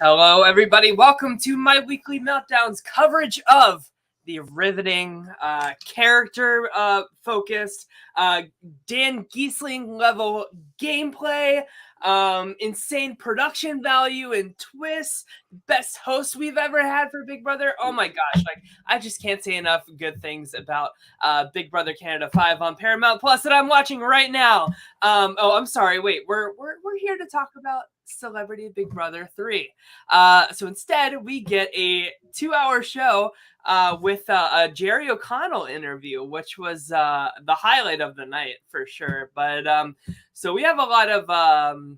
Hello, everybody. Welcome to my weekly meltdowns coverage of the riveting, character-focused, Dan Giesling level gameplay, insane production value and twists, best host we've ever had for Big Brother. Oh my gosh, I just can't say enough good things about Big Brother Canada 5 on Paramount Plus that I'm watching right now. I'm sorry. Wait, we're here to talk about Celebrity Big Brother 3. So instead, we get a 2-hour show with a Jerry O'Connell interview, which was the highlight of the night for sure. But so we have a lot of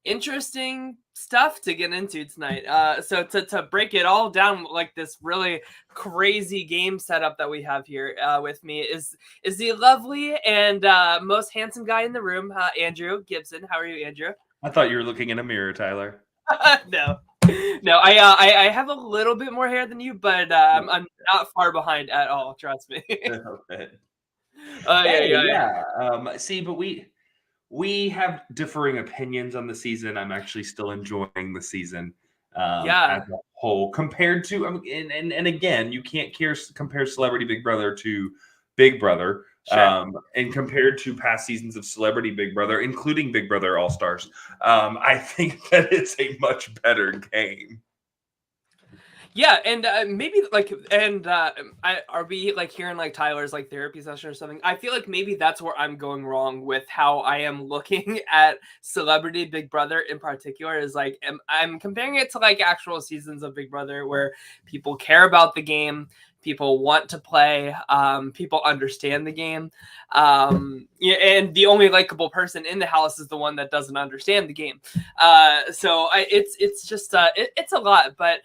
interesting stuff to get into tonight. So to break it all down, like this really crazy game setup that we have here with me is the lovely and most handsome guy in the room, Andrew Gibson. How are you, Andrew? I thought you were looking in a mirror, Tyler. No, I have a little bit more hair than you, but I'm not far behind at all. Trust me. See, but we have differing opinions on the season. I'm actually still enjoying the season as a whole compared to, and again, you can't compare Celebrity Big Brother to Big Brother. Sure. And compared to past seasons of Celebrity Big Brother, including Big Brother All-Stars, I think that it's a much better game. Yeah, and maybe are we like hearing like Tyler's like therapy session or something? I feel like maybe that's where I'm going wrong with how I am looking at Celebrity Big Brother in particular. Is like I'm comparing it to like actual seasons of Big Brother where people care about the game. People want to play. People understand the game. And the only likable person in the house is the one that doesn't understand the game. It's just it's a lot. But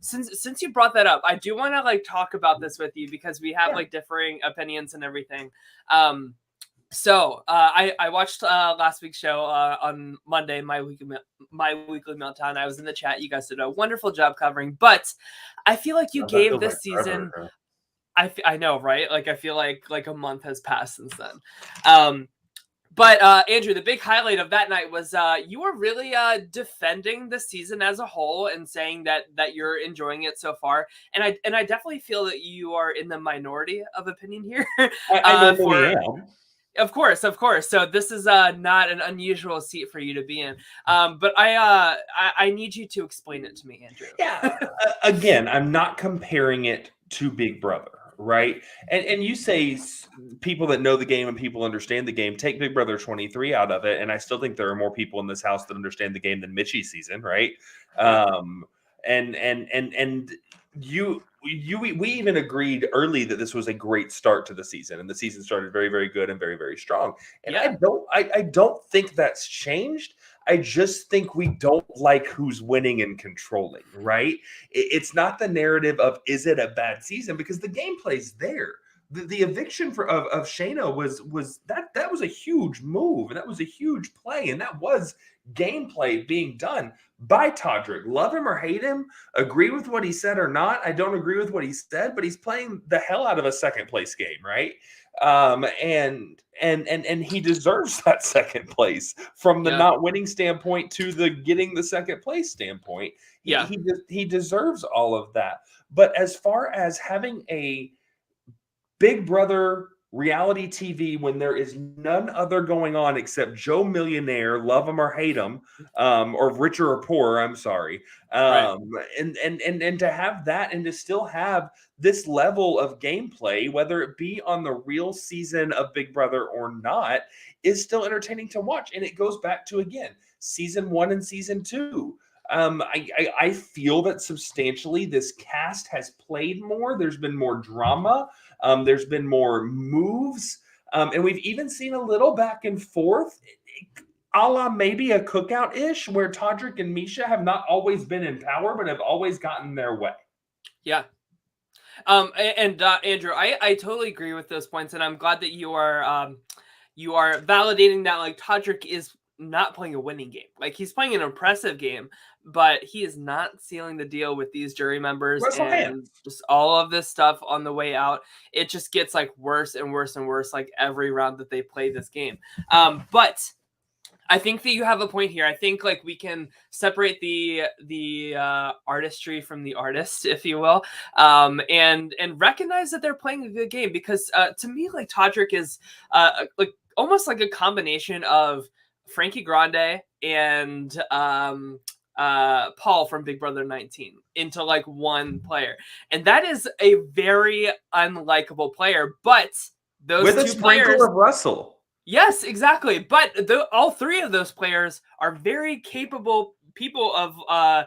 since you brought that up, I do want to like talk about this with you because we have like differing opinions and everything. So I watched last week's show on Monday, my weekly meltdown. I was in the chat. You guys did a wonderful job covering, but I feel like you gave this season. I know, right? Like I feel like a month has passed since then. But Andrew, the big highlight of that night was you were really defending the season as a whole and saying that you're enjoying it so far. And I definitely feel that you are in the minority of opinion here. I am. Of course. So this is not an unusual seat for you to be in. But I need you to explain it to me, Andrew. Yeah. Again, I'm not comparing it to Big Brother, right? And you say people that know the game and people understand the game, take Big Brother 23 out of it, and I still think there are more people in this house that understand the game than Mitchie's season, right? We even agreed early that this was a great start to the season, and the season started very, very good and very, very strong. And I don't think that's changed. I just think we don't like who's winning and controlling, right? It's not the narrative of is it a bad season, because the gameplay's there. The eviction of Shayna was that was a huge move, and that was a huge play, and that was gameplay being done by Todrick. Love him or hate him, agree with what he said or not. I don't agree with what he said, but he's playing the hell out of a second place game, right? And he deserves that second place from the not winning standpoint to the getting the second place standpoint. He deserves all of that. But as far as having a Big Brother reality TV when there is none other going on except Joe Millionaire, love him or hate him, or richer or poorer, I'm sorry. And to have that and to still have this level of gameplay, whether it be on the real season of Big Brother or not, is still entertaining to watch. And it goes back to, again, season 1 and season 2. I feel that substantially this cast has played more. There's been more drama. There's been more moves. And we've even seen a little back and forth, a la maybe a cookout-ish, where Todrick and Misha have not always been in power, but have always gotten their way. Yeah. Andrew, I totally agree with those points, and I'm glad that you are validating that like Todrick is not playing a winning game. Like he's playing an impressive game, but he is not sealing the deal with these jury members and just all of this stuff on the way out. It just gets like worse and worse and worse like every round that they play this game. But I think that you have a point here. I think like we can separate the artistry from the artist, if you will, and recognize that they're playing a good game. Because to me, like Todrick is like almost like a combination of Frankie Grande and Paul from Big Brother 19 into like one player, and that is a very unlikable player. But those with a two sprinkle players. of Russell. Yes, exactly. But all three of those players are very capable people of uh,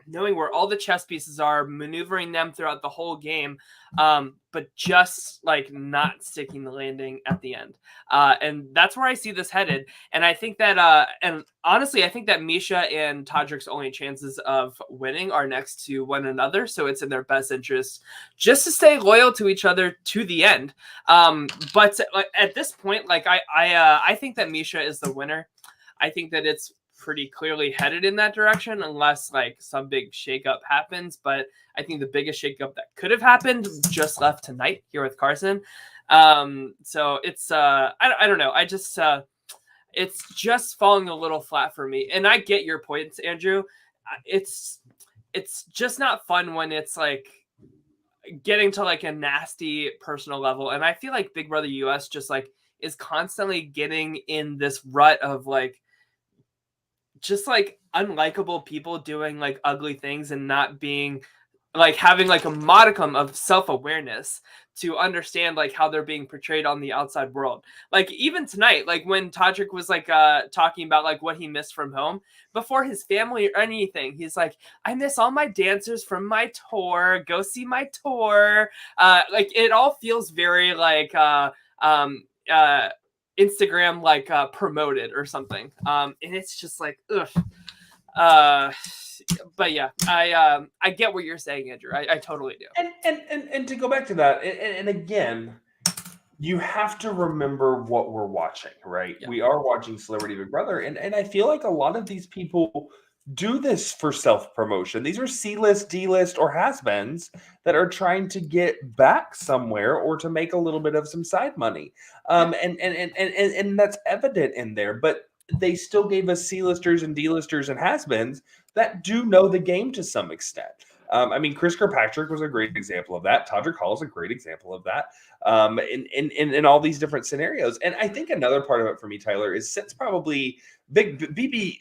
knowing where all the chess pieces are, maneuvering them throughout the whole game, but just like not sticking the landing at the end. And that's where I see this headed. And I think that, and honestly, I think that Misha and Todrick's only chances of winning are next to one another. So it's in their best interest just to stay loyal to each other to the end. But at this point, like I think that Misha is the winner. I think that it's pretty clearly headed in that direction unless like some big shakeup happens. But I think the biggest shakeup that could have happened just left tonight here with Carson. So it's I don't know. I just it's just falling a little flat for me. And I get your points, Andrew. It's just not fun when it's like getting to like a nasty personal level. And I feel like Big Brother US just like is constantly getting in this rut of like just like unlikable people doing like ugly things and not being like having like a modicum of self-awareness to understand like how they're being portrayed on the outside world. Like even tonight, like when Todrick was like talking about like what he missed from home before his family or anything, he's like, I miss all my dancers from my tour, go see my tour. Like it all feels very like Instagram like promoted or something. And it's just like ugh. But yeah, I get what you're saying, Andrew. I totally do. And to go back to that, and again, you have to remember what we're watching, right? Yeah. We are watching Celebrity Big Brother, and I feel like a lot of these people do this for self-promotion. These are C-list, D-list, or has-beens that are trying to get back somewhere or to make a little bit of some side money. And that's evident in there, but they still gave us C-listers and D-listers and has-beens that do know the game to some extent. I mean, Chris Kirkpatrick was a great example of that. Todrick Hall is a great example of that. In all these different scenarios. And I think another part of it for me, Tyler, is since probably BB,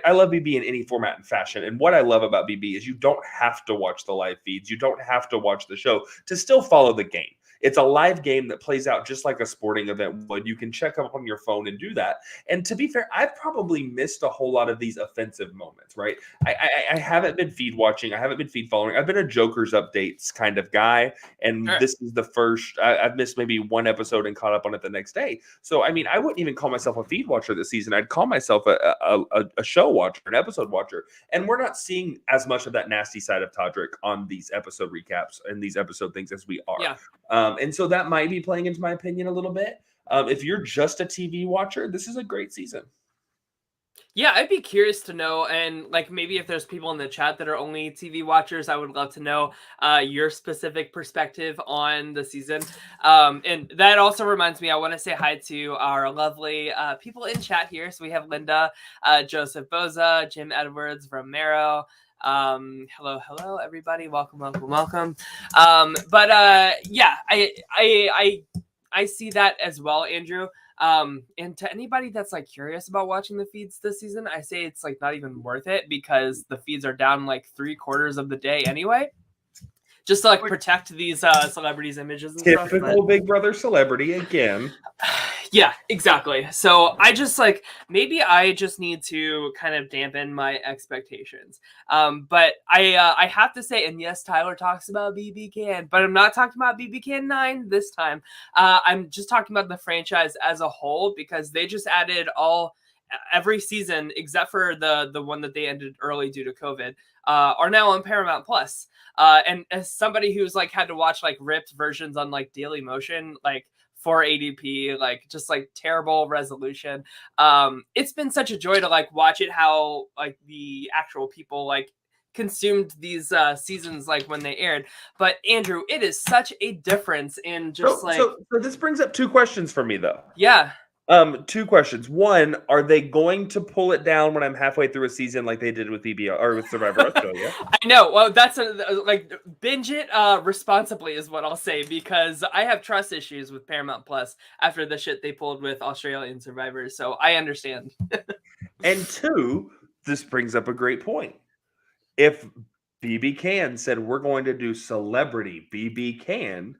I love BB in any format and fashion. And what I love about BB is you don't have to watch the live feeds. You don't have to watch the show to still follow the game. It's a live game that plays out just like a sporting event would. You can check up on your phone and do that. And to be fair, I've probably missed a whole lot of these offensive moments, right? I haven't been feed watching. I haven't been feed following. I've been a Joker's updates kind of guy. And Sure. this is the first, I've missed maybe one episode and caught up on it the next day. So, I mean, I wouldn't even call myself a feed watcher this season. I'd call myself a show watcher, an episode watcher. And we're not seeing as much of that nasty side of Todrick on these episode recaps and these episode things as we are. Yeah. And so that might be playing into my opinion a little bit. If you're just a TV watcher, this is a great season. Yeah, I'd be curious to know, and like maybe if there's people in the chat that are only TV watchers, I would love to know your specific perspective on the season. And that also reminds me, I want to say hi to our lovely people in chat here. So we have Linda, Joseph Boza, Jim Edwards, Romero. Hello everybody, welcome. Yeah, I see that as well, Andrew. And to anybody that's like curious about watching the feeds this season, I say it's like not even worth it because the feeds are down like 3/4 of the day anyway. Just to like protect these celebrities' images and stuff. Typical Big Brother celebrity again. Yeah, exactly. So I just like maybe I just need to kind of dampen my expectations. But I have to say, and yes, Tyler talks about BB Can, but I'm not talking about BB Can 9 this time. I'm just talking about the franchise as a whole because they just added every season except for the one that they ended early due to COVID are now on Paramount Plus. And as somebody who's like had to watch like ripped versions on like Daily Motion, like 480p, like just like terrible resolution. It's been such a joy to like watch it how like the actual people like consumed these seasons like when they aired. But Andrew, it is such a difference in just So this brings up two questions for me though. Yeah. Two questions. One, are they going to pull it down when I'm halfway through a season like they did with BBR or with Survivor Australia? I know. Well, that's like binge it responsibly is what I'll say, because I have trust issues with Paramount Plus after the shit they pulled with Australian Survivors, so I understand. And two, this brings up a great point. If BB Can said we're going to do Celebrity BB Can,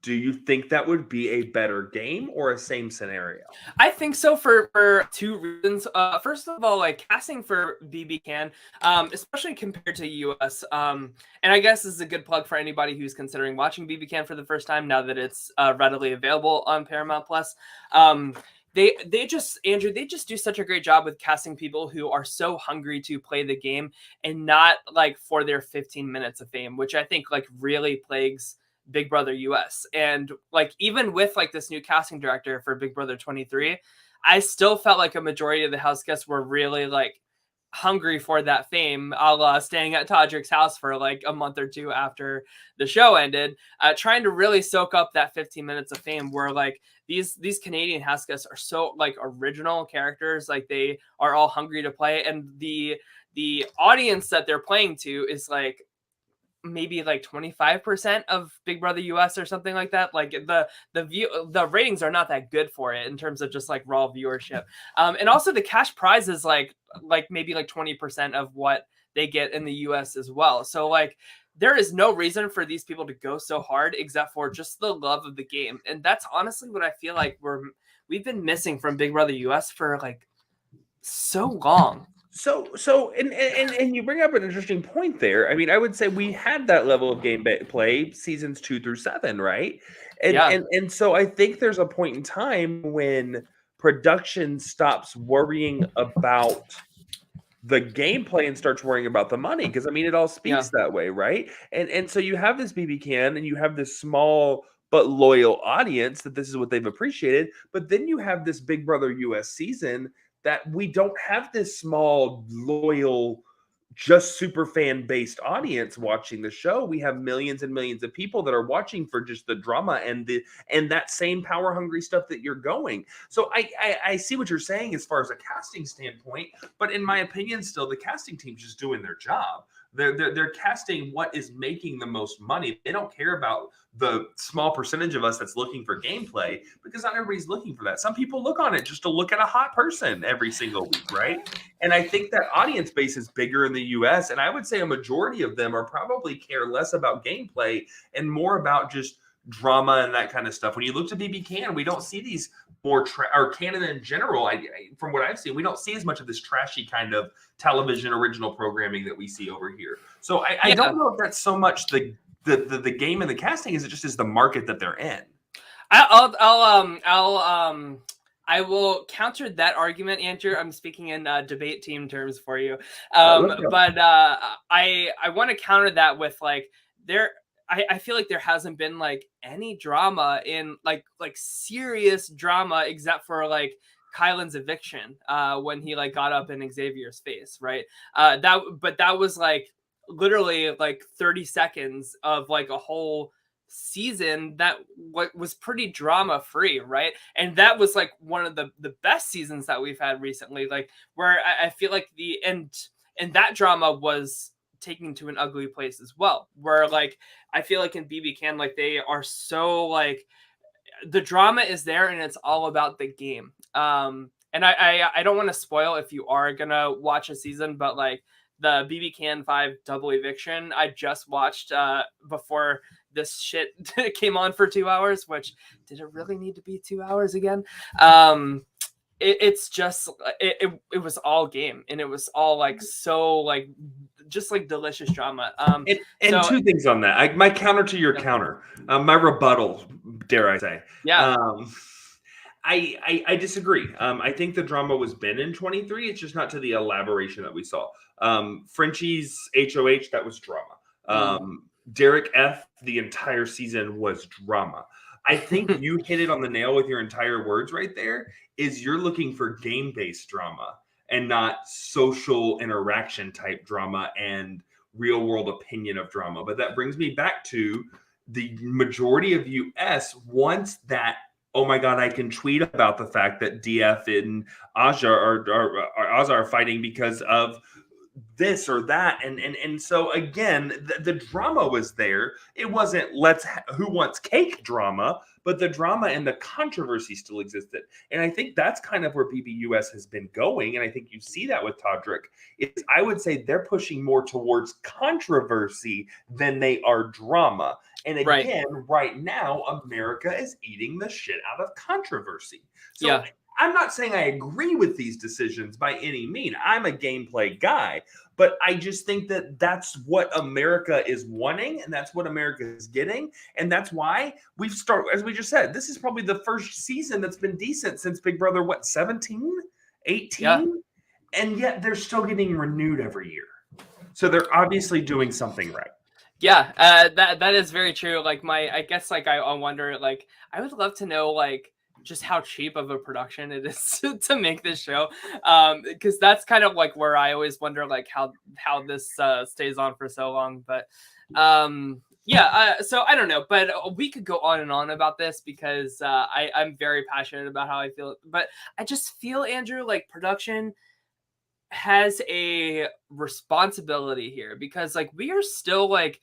do you think that would be a better game or a same scenario? I think so for two reasons. First of all, like casting for BB Can, especially compared to US, and I guess this is a good plug for anybody who's considering watching BB Can for the first time now that it's readily available on Paramount Plus. They just, Andrew, they just do such a great job with casting people who are so hungry to play the game and not like for their 15 minutes of fame, which I think like really plagues Big Brother US. And like even with like this new casting director for Big Brother 23, I still felt like a majority of the house guests were really like hungry for that fame, a la staying at Todrick's house for like a month or two after the show ended, trying to really soak up that 15 minutes of fame where like these Canadian house guests are so like original characters, like they are all hungry to play, and the audience that they're playing to is like maybe like 25% of Big Brother US or something like that. Like the ratings are not that good for it in terms of just like raw viewership. And also the cash prize is like maybe like 20% of what they get in the US as well. So like there is no reason for these people to go so hard except for just the love of the game. And that's honestly what I feel like we've been missing from Big Brother US for like so long. And you bring up an interesting point there. I mean, I would say we had that level of play seasons 2 through 7, right? Yeah. And so I think there's a point in time when production stops worrying about the gameplay and starts worrying about the money, because I mean it all speaks that way, right? And so you have this BB Can and you have this small but loyal audience that this is what they've appreciated, but then you have this Big Brother US season that we don't have this small loyal just super fan based audience watching the show. We have millions and millions of people that are watching for just the drama and that same power hungry stuff that you're going. So I see what you're saying as far as a casting standpoint, but in my opinion, still the casting team's just doing their job. They're casting what is making the most money. They don't care about the small percentage of us that's looking for gameplay, because not everybody's looking for that. Some people look on it just to look at a hot person every single week, right? And I think that audience base is bigger in the US, and I would say a majority of them are probably care less about gameplay and more about just drama and that kind of stuff. When you look to BB Can, we don't see these more or Canada in general. From what I've seen, we don't see as much of this trashy kind of television original programming that we see over here. So I don't know if that's so much the game and the casting as it just is the market that they're in. I will counter that argument, Andrew. I'm speaking in debate team terms for you. But I want to counter that with like I feel like there hasn't been like any drama in like serious drama except for like Kylan's eviction when he like got up in Xavier's face, right? That was like literally like 30 seconds of like a whole season that was pretty drama free, right? And that was like one of the best seasons that we've had recently, like where I feel like the end and that drama was taken to an ugly place as well, where like I feel like in BB Can, like they are so like the drama is there and it's all about the game. And I don't want to spoil if you are gonna watch a season, but like the BB Can 5 double eviction I just watched before this shit came on for 2 hours, which did it really need to be 2 hours again? It's just it was all game, and it was all like so like just like delicious drama. And two things on that. My counter to your counter, my rebuttal, dare I say? Yeah. I disagree. I think the drama was been in 23. It's just not to the elaboration that we saw. Frenchie's HOH, that was drama. Derek F, the entire season was drama. I think you hit it on the nail with your entire words right there, is you're looking for game-based drama and not social interaction type drama and real world opinion of drama. But that brings me back to the majority of US wants that oh my God, I can tweet about the fact that DF and Aja are fighting because of this or that, and so again, the drama was there. It wasn't who wants cake drama, but the drama and the controversy still existed. And I think that's kind of where BBUS has been going, and I think you see that with Todrick. Is I would say they're pushing more towards controversy than they are drama. And again, right now, America is eating the shit out of controversy. So I'm not saying I agree with these decisions by any mean. I'm a gameplay guy, but I just think that that's what America is wanting, and that's what America is getting, and that's why we've started, as we just said, this is probably the first season that's been decent since Big Brother, 17, 18? Yeah. And yet they're still getting renewed every year. So they're obviously doing something right. Yeah, that is very true. Like I guess like I wonder, like I would love to know like just how cheap of a production it is to make this show, because that's kind of like where I always wonder like how this stays on for so long. But so I don't know, but we could go on and on about this because I'm very passionate about how I feel. But I just feel, Andrew, like production has a responsibility here because like we are still like,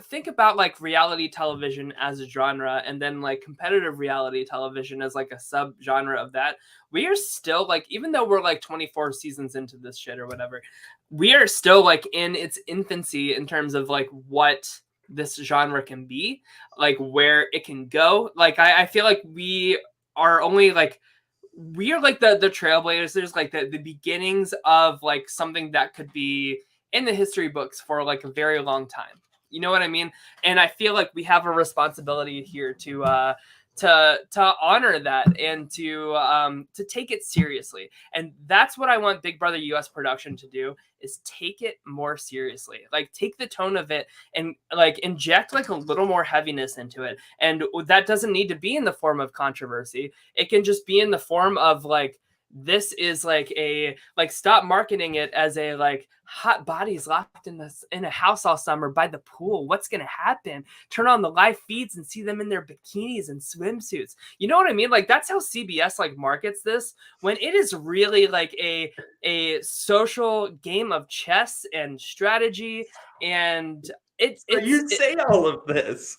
think about like reality television as a genre and then like competitive reality television as like a sub genre of that. We are still like, even though we're like 24 seasons into this shit or whatever, we are still like in its infancy in terms of like what this genre can be, like where it can go. Like I feel like we are only like, we are like the trailblazers, like the beginnings of like something that could be in the history books for like a very long time. You know what I mean? And I feel like we have a responsibility here to honor that and to take it seriously. And that's what I want Big Brother US production to do, is take it more seriously. Like take the tone of it and like inject like a little more heaviness into it. And that doesn't need to be in the form of controversy. It can just be in the form of like, this is like a, like, stop marketing it as a like hot bodies locked in a house all summer by the pool. What's gonna happen? Turn on the live feeds and see them in their bikinis and swimsuits. You know what I mean? Like that's how CBS like markets this, when it is really like a social game of chess and strategy. And you say all of this,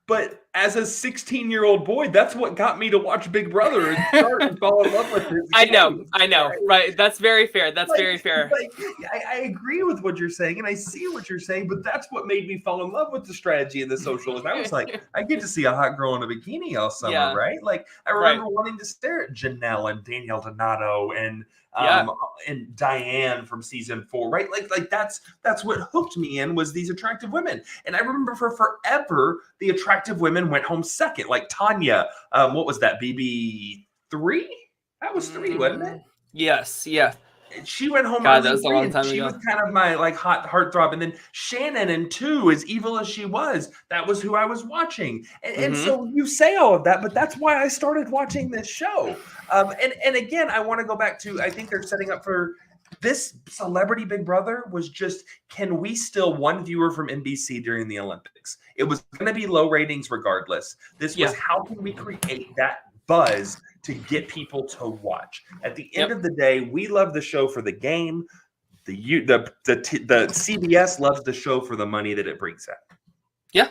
but as a 16-year-old boy, that's what got me to watch Big Brother and start and fall in love with this. I know, right? That's very fair. That's very fair. I agree with what you're saying, and I see what you're saying, but that's what made me fall in love with the strategy and the socialism. I was like, I get to see a hot girl in a bikini all summer, right? Like, I remember wanting to stare at Janelle and Danielle Donato and Diane from season 4, right? Like that's what hooked me in, was these attractive women. And I remember for forever, the attractive women went home second. Like Tanya, what was that? BB3? That was 3, wasn't it? Yes, yeah. She went home. God, that was a long time ago. She was kind of my like hot heartthrob. And then Shannon in 2, as evil as she was, that was who I was watching. And so you say all of that, but that's why I started watching this show. And again, I want to go back to, I think they're setting up for this Celebrity Big Brother was just, can we still one viewer from NBC during the Olympics? It was going to be low ratings regardless. This was how can we create that buzz to get people to watch. At the end of the day, we love the show for the game. The CBS loves the show for the money that it brings in. Yeah.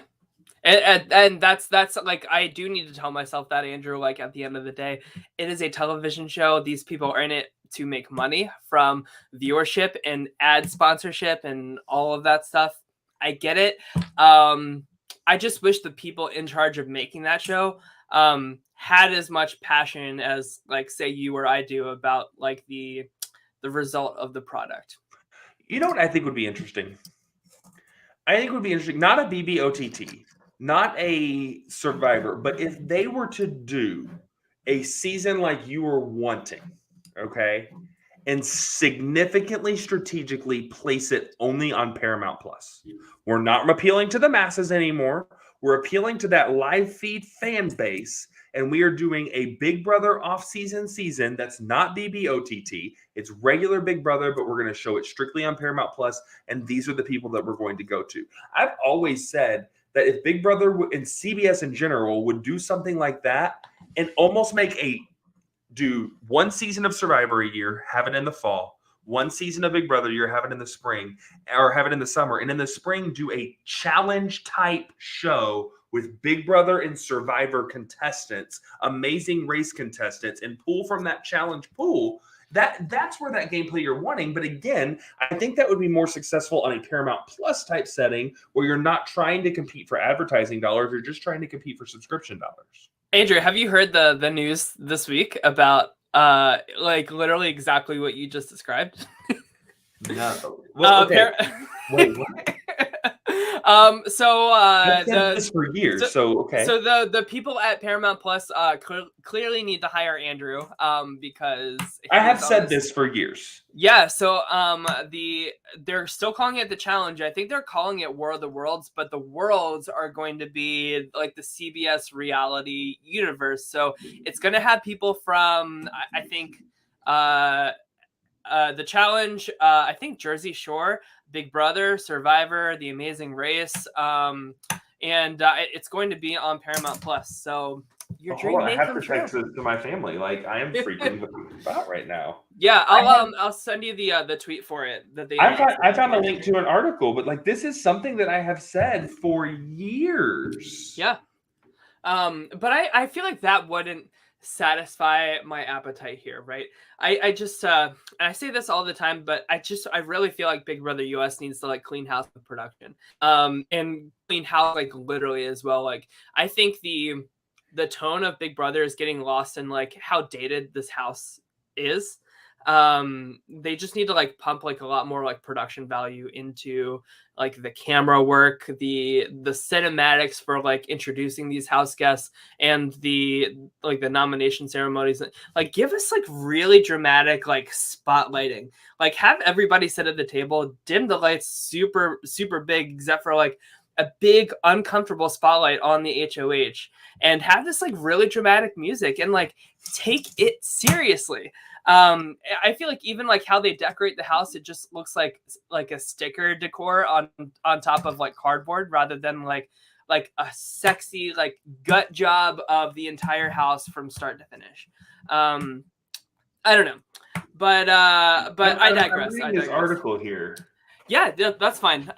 And that's like, I do need to tell myself that, Andrew, like at the end of the day, it is a television show. These people are in it to make money from viewership and ad sponsorship and all of that stuff. I get it. I just wish the people in charge of making that show had as much passion as like say you or I do about like the result of the product. You know what I think would be interesting? I think it would be interesting, not a BBOTT, not a Survivor, but if they were to do a season like you were wanting, okay, and significantly strategically place it only on Paramount Plus. We're not appealing to the masses anymore. We're appealing to that live feed fan base, and we are doing a Big Brother off-season season that's not BBOTT. It's regular Big Brother, but we're going to show it strictly on Paramount Plus, and these are the people that we're going to go to. I've always said that if Big Brother and CBS in general would do something like that, and almost do one season of Survivor a year, have it in the fall, one season of Big Brother, you're having in the spring, or have it in the summer, and in the spring do a challenge type show with Big Brother and Survivor contestants, amazing race contestants, and pull from that challenge pool. That's where that gameplay you're wanting. But again, I think that would be more successful on a Paramount Plus type setting where you're not trying to compete for advertising dollars, you're just trying to compete for subscription dollars. Andrew, have you heard the news this week about like literally exactly what you just described? No. Well, okay. Wait, what? I've said this for years, so okay. So the people at Paramount Plus clearly need to hire Andrew because I have said this for years. Yeah, so they're still calling it the challenge. I think they're calling it War of the Worlds, but the worlds are going to be like the CBS reality universe. So it's going to have people from I think the challenge, I think Jersey Shore, Big Brother, Survivor, The Amazing Race, and it's going to be on Paramount Plus. So your dream may come true. I have to text this to my family. Like I am freaking out right now. Yeah, I'll send you the tweet for it. I found a link to an article, but like this is something that I have said for years. Yeah, but I feel like that wouldn't satisfy my appetite here, right? I just and I say this all the time, but I really feel like Big Brother US needs to like clean house with production, and clean house like literally as well. Like I think the tone of Big Brother is getting lost in like how dated this house is. They just need to like pump like a lot more like production value into like the camera work, the cinematics for like introducing these house guests, and the nomination ceremonies. Like give us like really dramatic like spotlighting. Like have everybody sit at the table, dim the lights super super big except for like a big uncomfortable spotlight on the HOH, and have this like really dramatic music and like take it seriously. I feel like even like how they decorate the house, it just looks like a sticker decor on top of like cardboard rather than like a sexy like gut job of the entire house from start to finish. I don't know, but I digress. I'm reading this article here. Yeah, that's fine.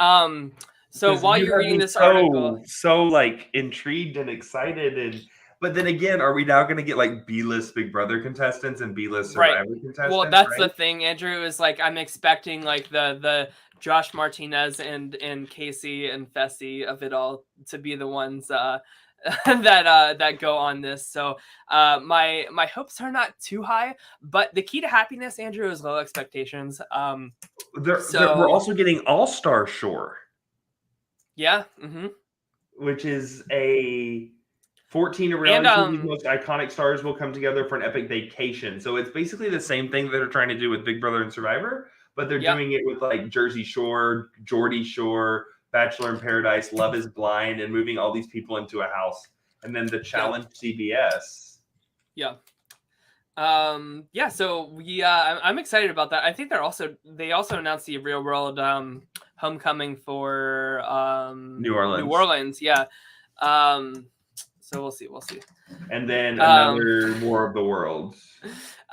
So while you're reading this article, so like intrigued and excited, but then again, are we now going to get like B-list Big Brother contestants and B-list Survivor contestants? Well, that's the thing, Andrew. Is like I'm expecting like the Josh Martinez and Casey and Fessy of it all to be the ones that go on this. So my hopes are not too high, but the key to happiness, Andrew, is low expectations. We're also getting All-Star Shore. Yeah. Mm-hmm. Which is a 14 of reality TV's most iconic stars will come together for an epic vacation. So it's basically the same thing that they're trying to do with Big Brother and Survivor, but they're doing it with like Jersey Shore, Geordie Shore, Bachelor in Paradise, Love is Blind, and moving all these people into a house. And then the challenge CBS. Yeah. So I'm excited about that. I think they also announced the Real World homecoming for New Orleans. Yeah. So we'll see. And then another War of the Worlds.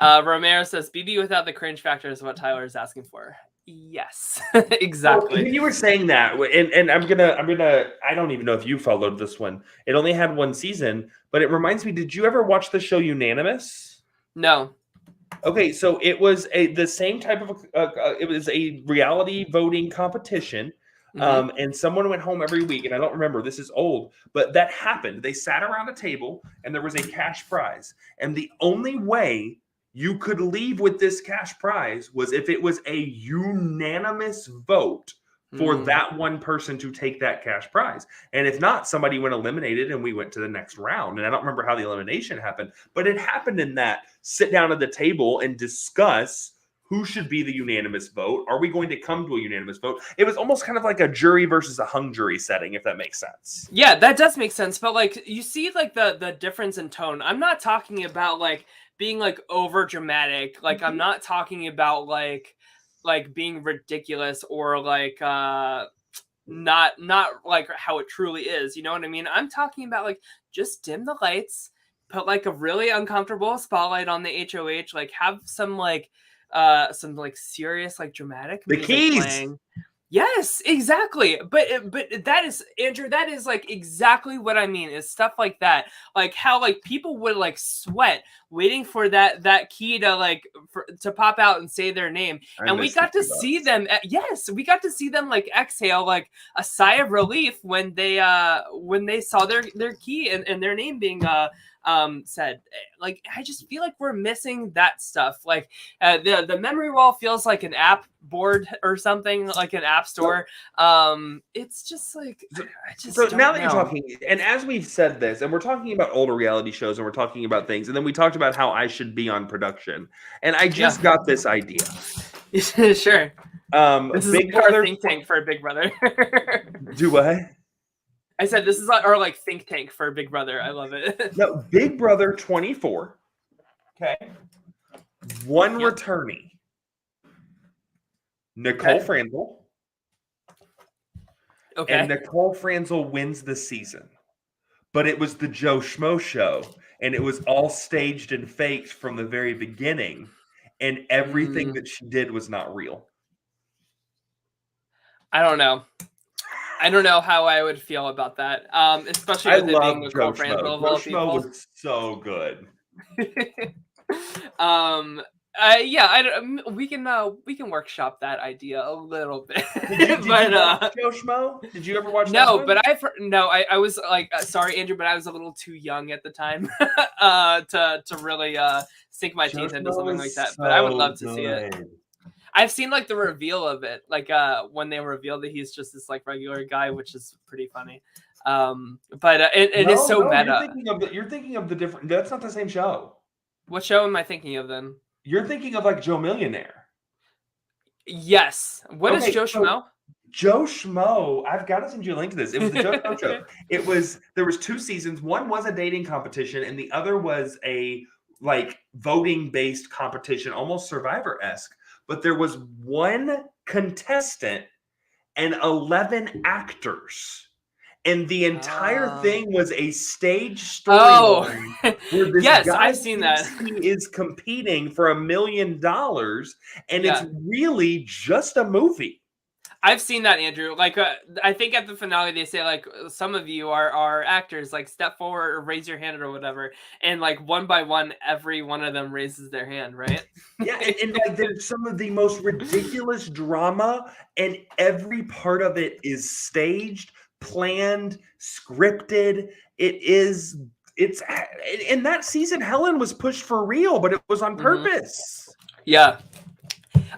Romero says BB without the cringe factor is what Tyler is asking for. Yes, exactly. Well, when you were saying that, and I'm gonna I don't even know if you followed this one. It only had one season, but it reminds me, did you ever watch the show Unanimous? No. Okay, so it was the same type of it was a reality voting competition. Mm-hmm. And someone went home every week, and I don't remember, this is old, but that happened. They sat around a table and there was a cash prize. And the only way you could leave with this cash prize was if it was a unanimous vote for that one person to take that cash prize. And if not, somebody went eliminated and we went to the next round. And I don't remember how the elimination happened, but it happened in that sit down at the table and discuss who should be the unanimous vote. Are we going to come to a unanimous vote? It was almost kind of like a jury versus a hung jury setting, if that makes sense. Yeah, that does make sense. But like you see like the difference in tone. I'm not talking about like being like over dramatic. Like I'm not talking about like being ridiculous or like not like how it truly is. You know what I mean? I'm talking about like just dim the lights, put like a really uncomfortable spotlight on the HOH, like have some serious like dramatic The music keys. playing. Yes, exactly. But that is, Andrew, that is like exactly what I mean, is stuff like that. Like how like people would like sweat waiting for that key to to pop out and say their name. And we got to see them we got to see them like exhale like a sigh of relief when they saw their key and their name being said. Like I just feel like we're missing that stuff. Like the memory wall feels like an app board or something, like an app store. It's just like I just so don't now that know. you're talking, and as we've said this, and we're talking about older reality shows, and we're talking about things, and then we talked about how I should be on production, and I just got this idea. Sure. This is Big like Brother our think tank for Big Brother. Do what? I said this is our like think tank for Big Brother. I love it. No, Big Brother 24. Okay. One returnee. Nicole Franzel. Okay. And Nicole Franzel wins the season. But it was the Joe Schmo show, and it was all staged and faked from the very beginning, and everything that she did was not real. I don't know. I don't know how I would feel about that, especially with it being Nicole Franzel of all people. Joe Schmo was so good. We can workshop that idea a little bit. Did you watch Joe Schmo? Did you ever watch that one? But I was like, sorry, Andrew, but I was a little too young at the time to really sink my teeth into something like that. But I would love to see it. I've seen like the reveal of it, like when they reveal that he's just this like regular guy, which is pretty funny. It is so meta. You're thinking of the different. That's not the same show. What show am I thinking of then? You're thinking of like Joe Millionaire. Yes. What is Joe Schmo? Joe Schmo, I've got to send you a link to this. It was the Joe Schmo show. There was 2 seasons. One was a dating competition, and the other was a like voting based competition, almost Survivor-esque. But there was one contestant and 11 actors. And the entire thing was a stage storyline. Where this guy I've seen that. He is competing for $1 million, and it's really just a movie. I've seen that, Andrew. Like, I think at the finale they say like some of you are actors. Like, step forward or raise your hand or whatever. And like one by one, every one of them raises their hand, right? Yeah, and like there's some of the most ridiculous drama, and every part of it is staged, planned, scripted. It's in that season, Helen was pushed for real, but it was on purpose. Yeah.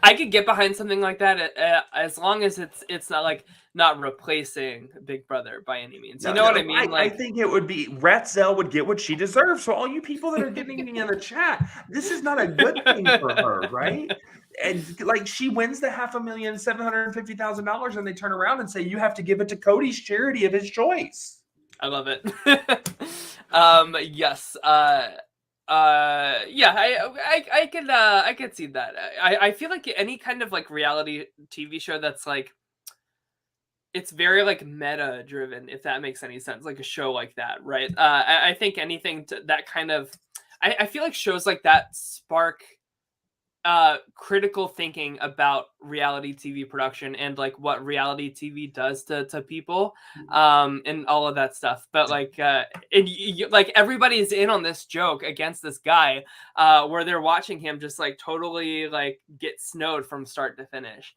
I could get behind something like that as long as it's not replacing Big Brother by any means. You know what I mean? I think it would be Ratzell would get what she deserves. So all you people that are getting me in the chat, this is not a good thing for her, right? And like she wins the $5,750,000, and they turn around and say you have to give it to Cody's charity of his choice. I love it. Yes. I could see that. I feel like any kind of like reality TV show that's like it's very like meta driven, if that makes any sense, like a show like that, right? I think anything that kind of I feel like shows like that spark critical thinking about reality TV production and like what reality TV does to people and all of that stuff. But like like everybody's in on this joke against this guy where they're watching him just like totally like get snowed from start to finish.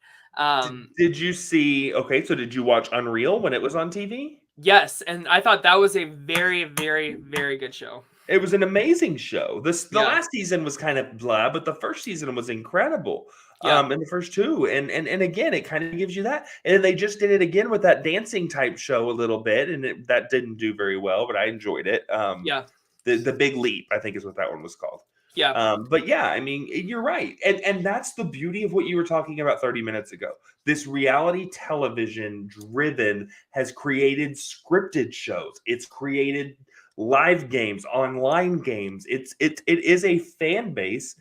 Did you see so did you watch Unreal when it was on TV? Yes, and I thought that was a very, very, very good show. It was an amazing show. The last season was kind of blah, but the first season was incredible. And the first 2. And again, it kind of gives you that. And they just did it again with that dancing type show a little bit, and that didn't do very well, but I enjoyed it. The Big Leap, I think is what that one was called. Yeah. But yeah, I mean, you're right. And that's the beauty of what you were talking about 30 minutes ago. This reality television driven has created scripted shows. It's created live games, online games. It is a fan base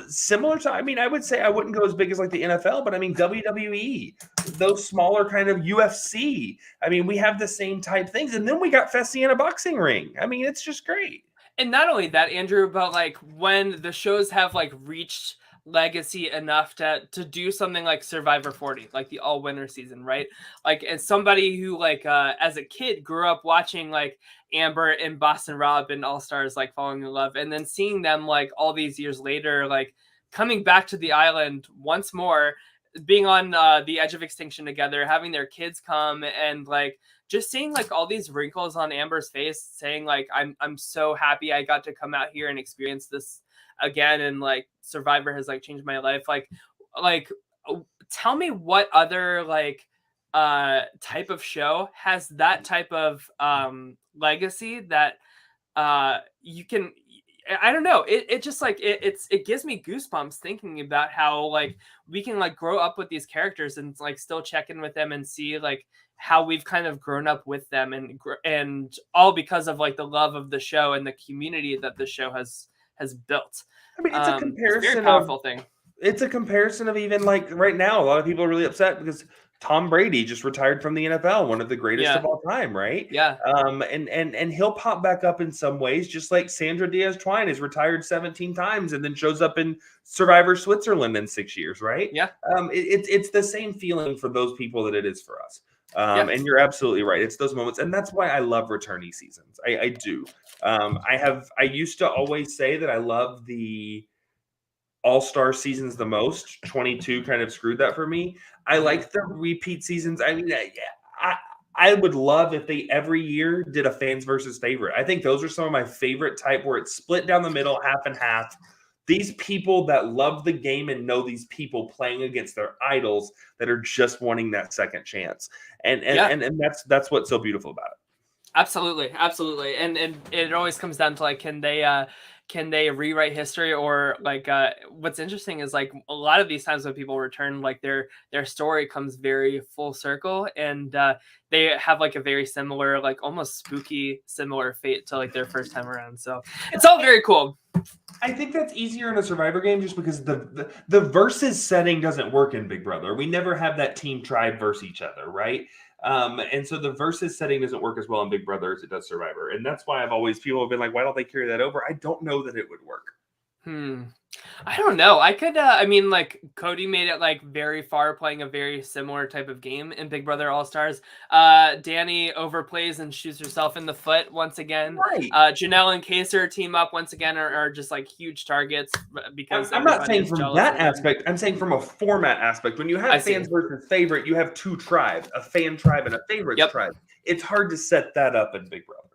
similar to, I mean, I would say I wouldn't go as big as like the NFL, but I mean WWE, those smaller kind of UFC. I mean, we have the same type things, and then we got Fessy in a boxing ring. I mean, it's just great. And not only that, Andrew, but like when the shows have like reached legacy enough to do something like Survivor 40, like the all winter season, right? Like as somebody who like as a kid grew up watching like Amber and Boston Rob and All Stars like falling in love, and then seeing them like all these years later, like coming back to the island once more, being on the edge of extinction together, having their kids come, and like just seeing like all these wrinkles on Amber's face, saying like I'm so happy I got to come out here and experience this again, and like Survivor has like changed my life. Like tell me what other like type of show has that type of legacy that you can, I don't know, it just like it gives me goosebumps thinking about how like we can like grow up with these characters and like still check in with them and see like how we've kind of grown up with them, and all because of like the love of the show and the community that the show has built. I mean, it's a It's a very comparison powerful thing. It's a comparison of even like right now, a lot of people are really upset because Tom Brady just retired from the NFL, one of the greatest Yeah. of all time, right? Yeah. And he'll pop back up in some ways, just like Sandra Diaz-Twine is retired 17 times and then shows up in Survivor Switzerland in 6 years, right? Yeah. It's the same feeling for those people that it is for us. Yeah. And you're absolutely right. It's those moments, and that's why I love returnee seasons. I do. I used to always say that I love the all-star seasons the most. 22 kind of screwed that for me. I like the repeat seasons. I mean, I would love if they every year did a fans versus favorite. I think those are some of my favorite type, where it's split down the middle, half and half. These people that love the game and know these people playing against their idols that are just wanting that second chance. And that's what's so beautiful about it. Absolutely, and it always comes down to like, can they rewrite history, or like what's interesting is like a lot of these times when people return, like their story comes very full circle, and they have like a very similar, like almost spooky similar fate to like their first time around. So it's all very cool. I think that's easier in a Survivor game just because the versus setting doesn't work in Big Brother. We never have that team tribe versus each other, right? And so the versus setting doesn't work as well in Big Brother as it does Survivor. And that's why people have been like, why don't they carry that over? I don't know that it would work. I don't know. I could, I mean, like Cody made it like very far playing a very similar type of game in Big Brother All Stars. Danny overplays and shoots herself in the foot once again. Right. Janelle and Kaser team up once again, are just like huge targets because I'm not saying from that aspect. I'm saying from a format aspect. When you have fans versus favorite, you have two tribes, a fan tribe and a favorites tribe. It's hard to set that up in Big Brother.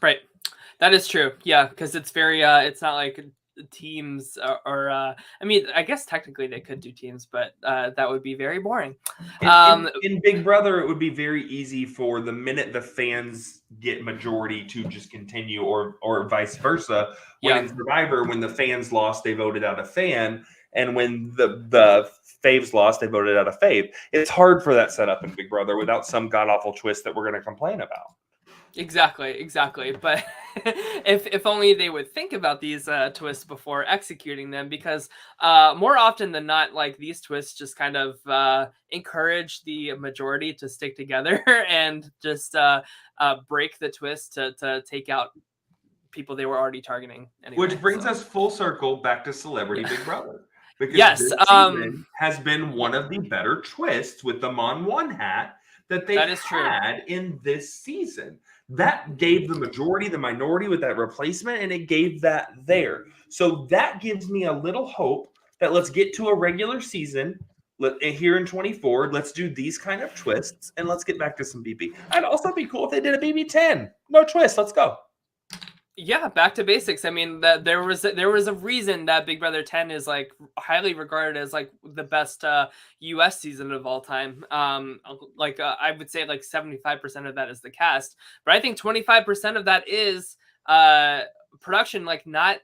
Right. That is true. Yeah, because it's very, it's not like teams or I mean, I guess technically they could do teams, but that would be very boring. In Big Brother, it would be very easy for the minute the fans get majority to just continue, or vice versa. When in Survivor, when the fans lost, they voted out a fan, and when the faves lost, they voted out a fave. It's hard for that setup in Big Brother without some god awful twist that we're going to complain about. Exactly. But if only they would think about these twists before executing them, because more often than not, like these twists just kind of encourage the majority to stick together and just break the twist to take out people they were already targeting. Anyway, which brings us full circle back to Celebrity Big Brother. Because this season has been one of the better twists with the Mon One hat that they've had in this season. That gave the majority the minority with that replacement, and it gave that there. So that gives me a little hope that let's get to a regular season here in 24. Let's do these kind of twists, and let's get back to some BB. I'd also be cool if they did a BB 10. No twist. Let's go. Yeah, back to basics. I mean, there was a reason that Big Brother 10 is like highly regarded as like the best US season of all time. I would say like 75% of that is the cast, but I think 25% of that is production, like not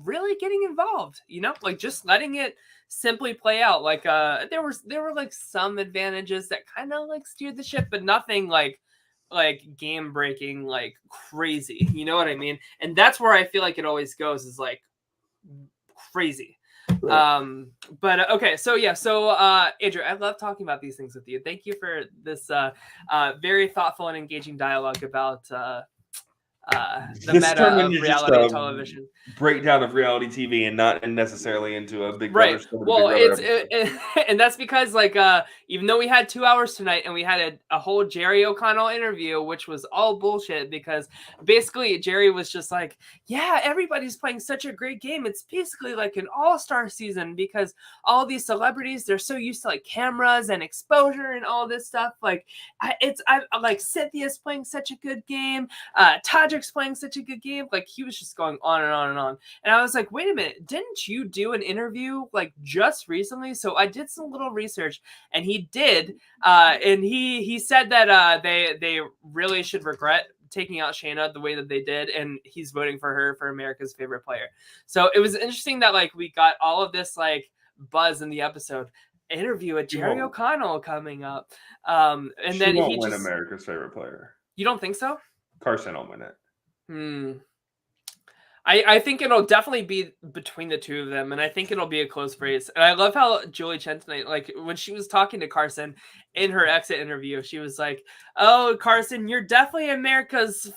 really getting involved, like just letting it simply play out. Like there were like some advantages that kind of like steered the ship, but nothing like game breaking, like crazy, you know what I mean? And that's where I feel like it always goes, is like crazy. But okay, so Andrew, I love talking about these things with you. Thank you for this very thoughtful and engaging dialogue about the This meta turned of into just reality a television. breakdown of reality TV and not necessarily into a Big Brother Right. show. Big Well, Brother episode. and that's because like even though we had 2 hours tonight and we had a whole Jerry O'Connell interview, which was all bullshit because basically Jerry was just like, yeah, everybody's playing such a great game. It's basically like an all-star season because all these celebrities, they're so used to like cameras and exposure and all this stuff. Like I like Cynthia's playing such a good game. Todrick's playing such a good game. Like he was just going on and on and on. And I was like, wait a minute, didn't you do an interview like just recently? So I did some little research, and he did, and he said that they really should regret taking out Shayna the way that they did, and he's voting for her for America's favorite player. So it was interesting that like we got all of this like buzz in the episode. Interview with Jerry O'Connell coming up, and then won't he win just America's favorite player. You don't think so? Carson will win it. I think it'll definitely be between the two of them, and I think it'll be a close race. And I love how Julie Chen tonight, like when she was talking to Carson in her exit interview, she was like, "Oh, Carson, you're definitely America's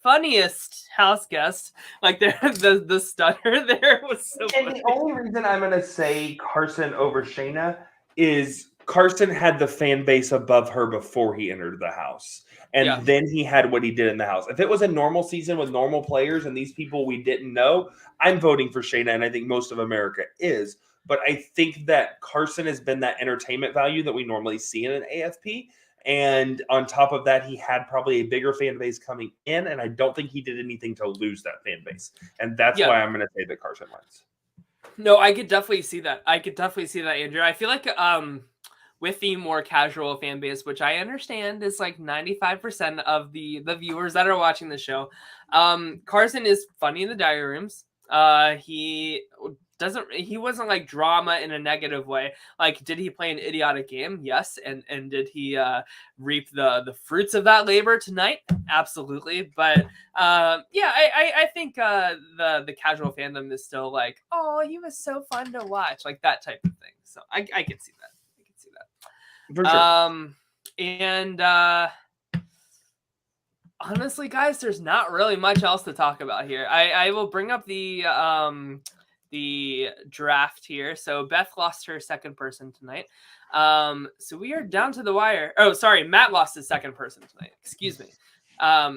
funniest house guest." Like the stutter there was so And funny. the only reason I'm going to say Carson over Shayna is Carson had the fan base above her before he entered the house. And then he had what he did in the house. If it was a normal season with normal players and these people we didn't know, I'm voting for Shayna, and I think most of America is. But I think that Carson has been that entertainment value that we normally see in an AFP. And on top of that, he had probably a bigger fan base coming in, and I don't think he did anything to lose that fan base. And that's why I'm going to say that Carson wins. No, I could definitely see that. Andrew. I feel like with the more casual fan base, which I understand is like 95% of the viewers that are watching the show, Carson is funny in the diary rooms. He wasn't like drama in a negative way. Like, did he play an idiotic game? Yes. And did he reap the fruits of that labor tonight? Absolutely. But I think the casual fandom is still like, oh, he was so fun to watch, like that type of thing. So I can see that. For sure. And honestly, guys, there's not really much else to talk about here. I will bring up the draft here. So Beth lost her second person tonight. So we are down to the wire. Oh, sorry, Matt lost his second person tonight. Excuse me.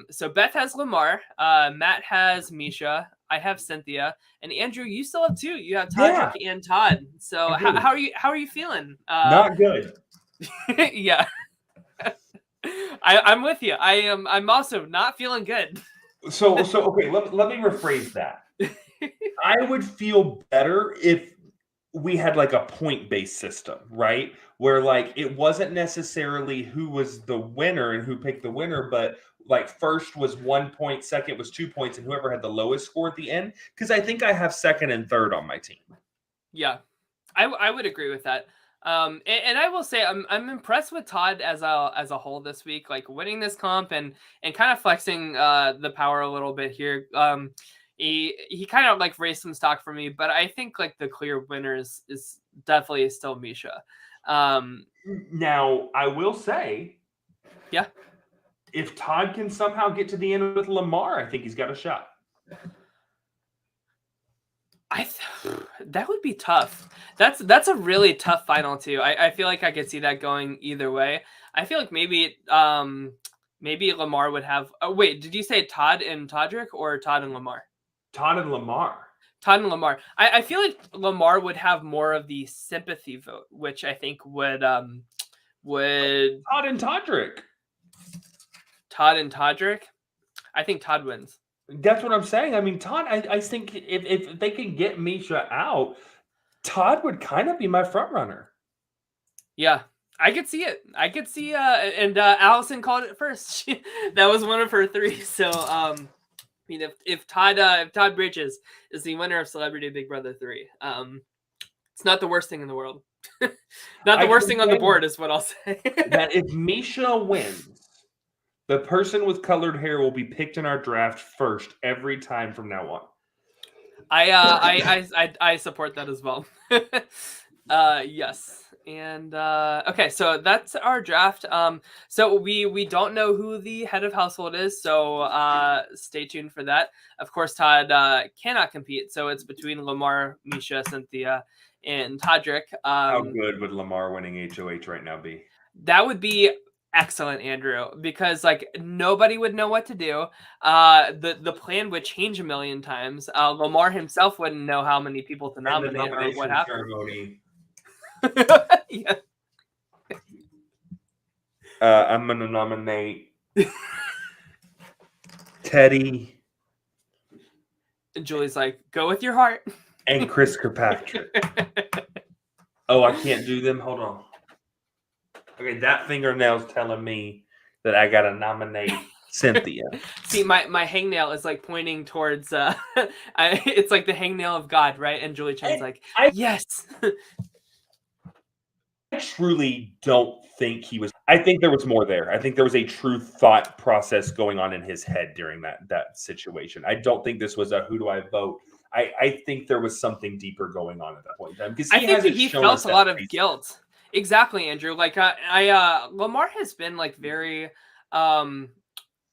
So Beth has Lamar. Matt has Misha. I have Cynthia, and Andrew, you still have two. You have Todrick and Todd. So how are you feeling? Not good. Yeah. I'm with you. I'm also not feeling good. So okay, let me rephrase that. I would feel better if we had like a point-based system, right? Where like it wasn't necessarily who was the winner and who picked the winner, but like first was 1 point, second was 2 points, and whoever had the lowest score at the end. Because I think I have second and third on my team. Yeah, I would agree with that. And I will say I'm impressed with Todd as a whole this week, like winning this comp and kind of flexing the power a little bit here. He kind of like raised some stock for me, but I think like the clear winner is definitely still Misha. Now I will say, yeah, if Todd can somehow get to the end with Lamar, I think he's got a shot. That would be tough. That's a really tough final too. I feel like I could see that going either way. I feel like maybe Lamar would have. Oh wait, did you say Todd and Todrick or Todd and Lamar? Todd and Lamar. Todd and Lamar. I feel like Lamar would have more of the sympathy vote, which I think would Todd and Todrick. Todd and Todrick. I think Todd wins. That's what I'm saying. I mean, Todd, I think if they can get Misha out, Todd would kind of be my front runner. Yeah, I could see it. I could see, and Allison called it first. That was one of her three. So, I mean, if Todd Bridges is the winner of Celebrity Big Brother 3, it's not the worst thing in the world. Not the worst thing on the board is what I'll say. That if Misha wins, the person with colored hair will be picked in our draft first every time from now on. I support that as well. Yes. And okay, so that's our draft. So we don't know who the head of household is, so stay tuned for that. Of course, Todd cannot compete, so it's between Lamar, Misha, Cynthia, and Todrick. How good would Lamar winning HOH right now be? That would be excellent, Andrew, because like nobody would know what to do. The plan would change a million times. Lamar himself wouldn't know how many people to And the nominate or what nomination happened. ceremony. Yeah. I'm gonna nominate Teddy And Julie's like, go with your heart. and Chris Kirkpatrick. Oh, I can't do them. Hold on. Okay, that fingernail's telling me that I gotta nominate Cynthia. See, my hangnail is like pointing towards it's like the hangnail of God, right? And Julie Chen's like, yes. I truly don't think he was. I think there was more there. I think there was a true thought process going on in his head during that situation. I don't think this was a who do I vote. I think there was something deeper going on at that point in time because I think that he felt a lot of guilt. Exactly, Andrew. Like Lamar has been like very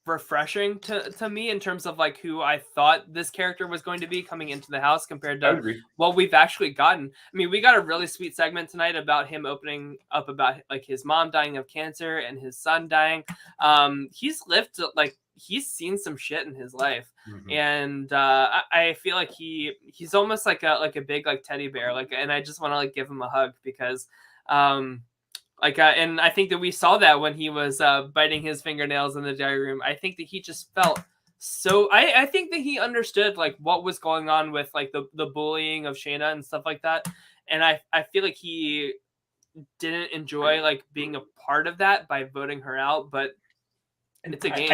refreshing to me in terms of like who I thought this character was going to be coming into the house compared to what we've actually gotten. I mean, we got a really sweet segment tonight about him opening up about like his mom dying of cancer and his son dying. He's lived like he's seen some shit in his life, and I feel like he's almost like a big like teddy bear, like, and I just want to like give him a hug because and I think that we saw that when he was biting his fingernails in the diary room. I think that he just felt so. I think that he understood like what was going on with like the bullying of Shayna and stuff like that, and I feel like he didn't enjoy like being a part of that by voting her out, but it's a game.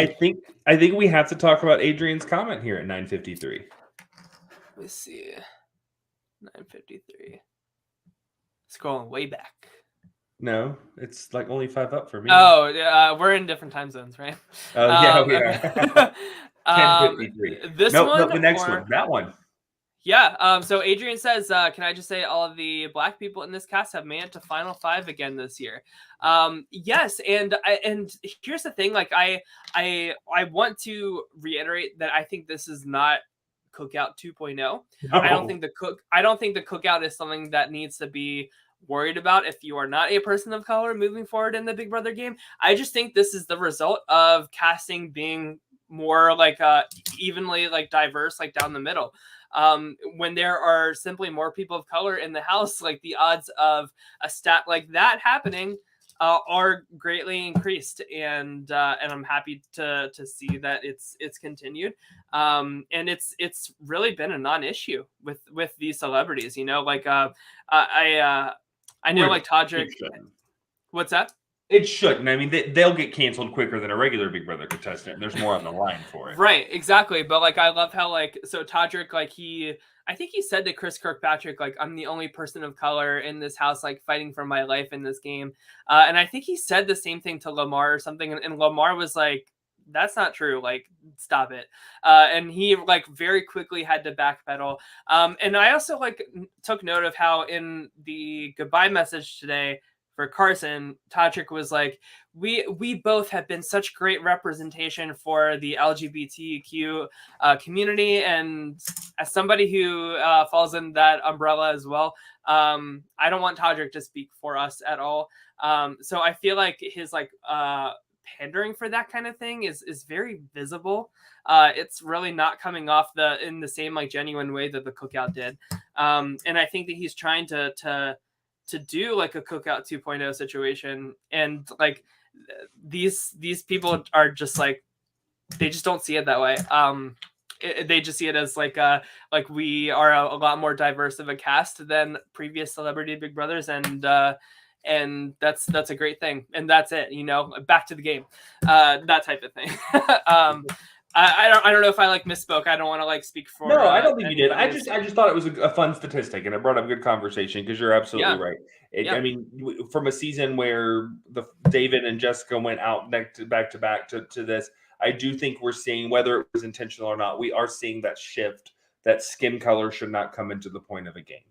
I think we have to talk about Adrian's comment here at 9:53. Let me see. 9:53. Scrolling way back. No, it's like only 5 up for me. Oh, we're in different time zones, right? Oh, yeah, we are. 10:53. This one? The next one. That one. Yeah. So Adrian says, can I just say all of the black people in this cast have made it to Final 5 again this year? Yes. And here's the thing. Like, I want to reiterate that I think this is not Cookout 2.0. No. I don't think the Cookout is something that needs to be worried about if you are not a person of color moving forward in the Big Brother game. I just think this is the result of casting being more like evenly like diverse, like down the middle. When there are simply more people of color in the house, like the odds of a stat like that happening are greatly increased, and I'm happy to see that it's continued, and it's really been a non-issue with these celebrities. You know, like I know like Todrick. What's that? It shouldn't. I mean, they'll get canceled quicker than a regular Big Brother contestant. There's more on the line for it. Right, exactly. But like, I love how like, so Todrick, like I think he said to Chris Kirkpatrick, like, I'm the only person of color in this house, like fighting for my life in this game. And I think he said the same thing to Lamar or something. And Lamar was like, that's not true. Like, stop it. And he like very quickly had to backpedal. And I also like took note of how in the goodbye message today for Carson, Todrick was like, we both have been such great representation for the LGBTQ community, and as somebody who falls in that umbrella as well, I don't want Todrick to speak for us at all. So I feel like his like pandering for that kind of thing is very visible. It's really not coming off in the same like genuine way that the Cookout did, and I think that he's trying to do like a Cookout 2.0 situation, and like these people are just like, they just don't see it that way. They just see it as like we are a lot more diverse of a cast than previous celebrity Big Brothers, and that's a great thing, and that's it. You know, back to the game, that type of thing. I don't know if I like misspoke. I don't want to like speak for. No, I don't think you did. I just thought it was a fun statistic, and it brought up good conversation because you're absolutely right. I mean, from a season where David and Jessica went out back to back to this, I do think we're seeing, whether it was intentional or not, we are seeing that shift. That skin color should not come into the point of a game.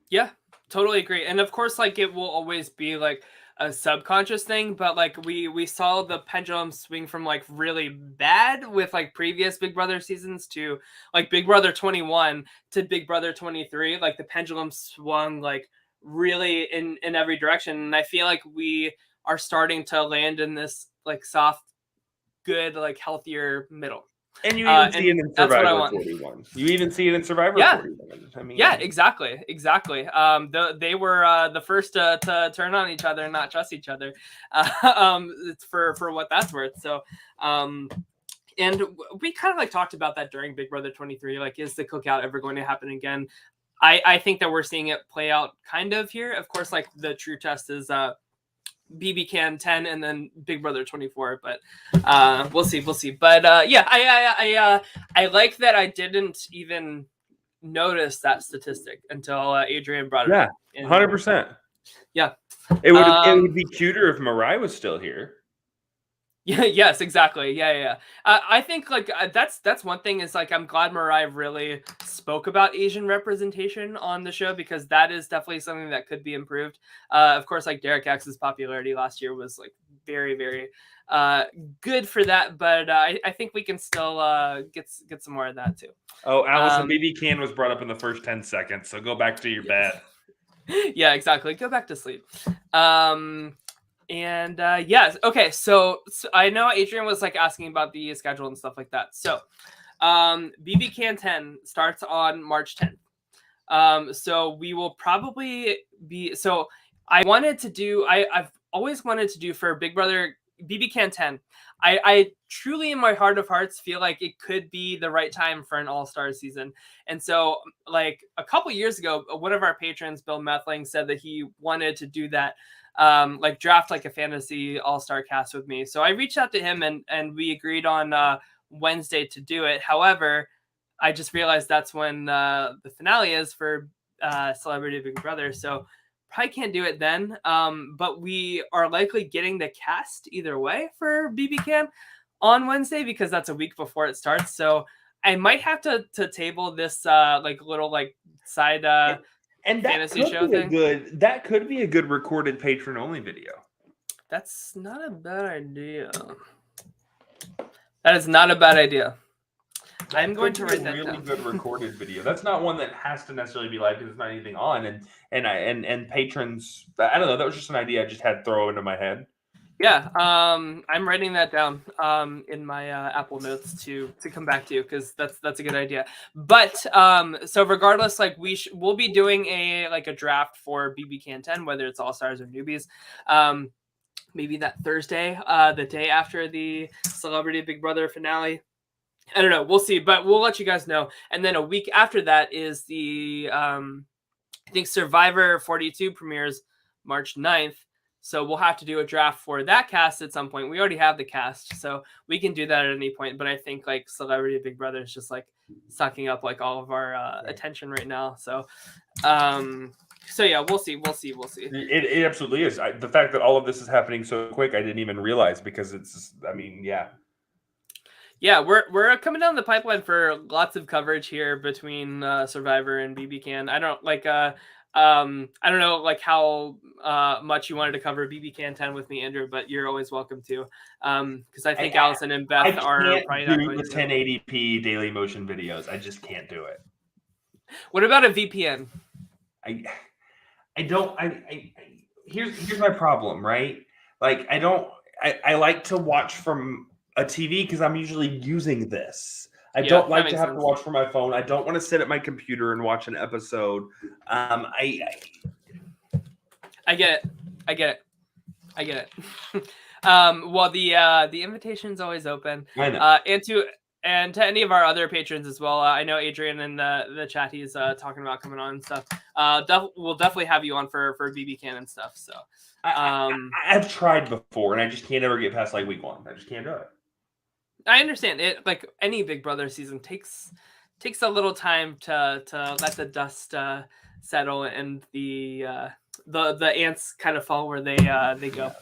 Yeah. Totally agree. And of course, like it will always be like a subconscious thing, but like we saw the pendulum swing from like really bad with like previous Big Brother seasons to like Big Brother 21 to Big Brother 23. Like the pendulum swung like really in every direction. And I feel like we are starting to land in this like soft, good, like healthier middle. And you even see it And in that's what I Survivor want. 41. You even see it in Survivor Yeah. 41. I mean, Yeah, exactly. They were the first to turn on each other and not trust each other. It's for what that's worth. So, and we kind of like talked about that during Big Brother 23. Like, is the cookout ever going to happen again? I think that we're seeing it play out kind of here. Of course, like the true test is BB Can 10 and then Big Brother 24, but we'll see. But yeah, I like that I didn't even notice that statistic until Adrian brought it up. 100%. Yeah, it would be cuter if Mariah was still here. Yeah. Yes. Exactly. Yeah. I think like that's one thing is like I'm glad Mariah really spoke about Asian representation on the show because that is definitely something that could be improved. Of course, like Derek X's popularity last year was like very very good for that, but I think we can still get some more of that too. Oh, Allison, BB Can was brought up in the first 10 seconds, so go back to your bed. Yeah, exactly. Go back to sleep. And yes, okay. So I know Adrian was like asking about the schedule and stuff like that. So BB Can 10 starts on March 10th. So we will probably be. So I wanted to do. I've always wanted to do for Big Brother BB Can 10. I truly, in my heart of hearts, feel like it could be the right time for an all-star season. And so, like a couple years ago, one of our patrons, Bill Methling, said that he wanted to do that, like draft like a fantasy all-star cast with me. So I reached out to him and we agreed on Wednesday to do it. However, I just realized that's when the finale is for Celebrity Big Brother. So probably can't do it then. But we are likely getting the cast either way for BB Can on Wednesday because that's a week before it starts. So I might have to table this like little like side and fantasy show thing. That could be a good recorded patron only video. That's not a bad idea. That is not a bad idea. I'm going to write that down. Really good recorded video. That's not one that has to necessarily be live because there's not anything on. And patrons, I don't know. That was just an idea I just had to throw into my head. Yeah, I'm writing that down in my Apple Notes to come back to because that's a good idea. But so regardless, like we'll be doing a draft for BB Can 10, whether it's all stars or newbies. Maybe that Thursday, the day after the Celebrity Big Brother finale. I don't know. We'll see, but we'll let you guys know. And then a week after that is the I think Survivor 42 premieres March 9th. So we'll have to do a draft for that cast at some point. We already have the cast, so we can do that at any point. But I think like Celebrity Big Brother is just like sucking up like all of our attention right now. So so yeah, we'll see. It absolutely is. The fact that all of this is happening so quick, I didn't even realize because it's. I mean, yeah. Yeah, we're coming down the pipeline for lots of coverage here between Survivor and BB Can. I don't like I don't know like how much you wanted to cover BB Can 10 with me, Andrew, but you're always welcome to. Because I think Allison and Beth are probably not going to do the 1080p daily motion videos. I just can't do it. What about a VPN? Here's my problem, right? Like I like to watch from a TV because I'm usually using this. I don't like to have to watch from my phone. I don't want to sit at my computer and watch an episode. I get it. Well, the invitation's always open. I know. And to any of our other patrons as well. I know Adrian in the chat, he's talking about coming on and stuff. We'll definitely have you on for BB Can and stuff. So I've tried before and I just can't ever get past like week 1. I just can't do it. I understand it. Like any Big Brother season takes a little time to let the dust settle and the ants kind of fall where they go.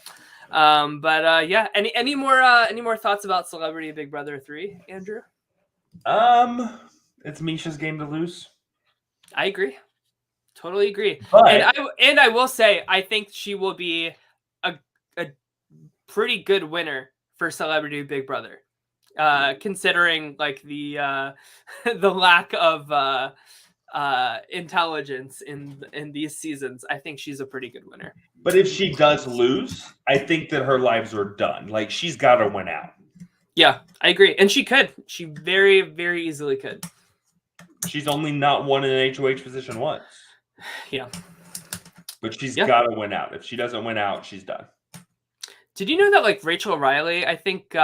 But yeah, any more thoughts about Celebrity Big Brother 3, Andrew? It's Misha's game to lose. I agree. Totally agree. But And I will say, I think she will be a pretty good winner for Celebrity Big Brother, considering like the the lack of intelligence in these seasons. I think she's a pretty good winner. But if she does lose, I think that her lives are done. Like, she's got to win out. Yeah, I agree. And she could. She very, very easily could. She's only not won in an HOH position once. Yeah. But she's got to win out. If she doesn't win out, she's done. Did you know that like Rachel Riley, I think,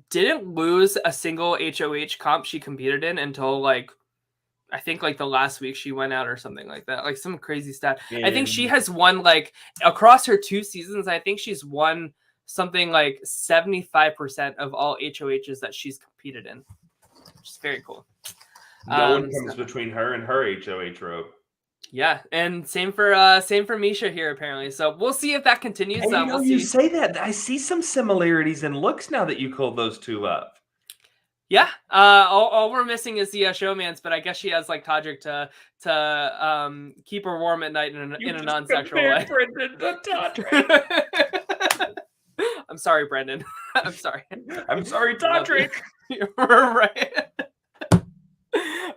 didn't lose a single HOH comp she competed in until like, I think like the last week she went out or something like that. Like some crazy stat. I think she has won like across her 2 seasons. I think she's won something like 75% of all HOHs that she's competed in, which is very cool. No one comes between her and her HOH robe. Yeah, and same for Misha here apparently. So we'll see if that continues. Hey, you know, you say that. I see some similarities in looks now that you called those two up. Yeah, all we're missing is the showmans, but I guess she has like Todrick to keep her warm at night in a non-sexual way. Brendan to Todrick. I'm sorry, Brendan. I'm sorry. I'm sorry, Todrick. Right.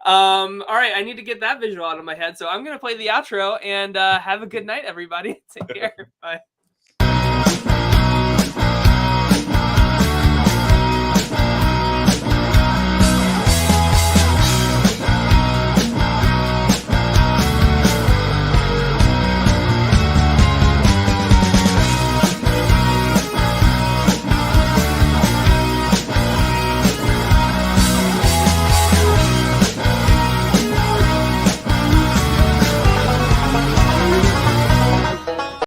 All right, I need to get that visual out of my head, so I'm gonna play the outro and have a good night, everybody. Take care. Bye.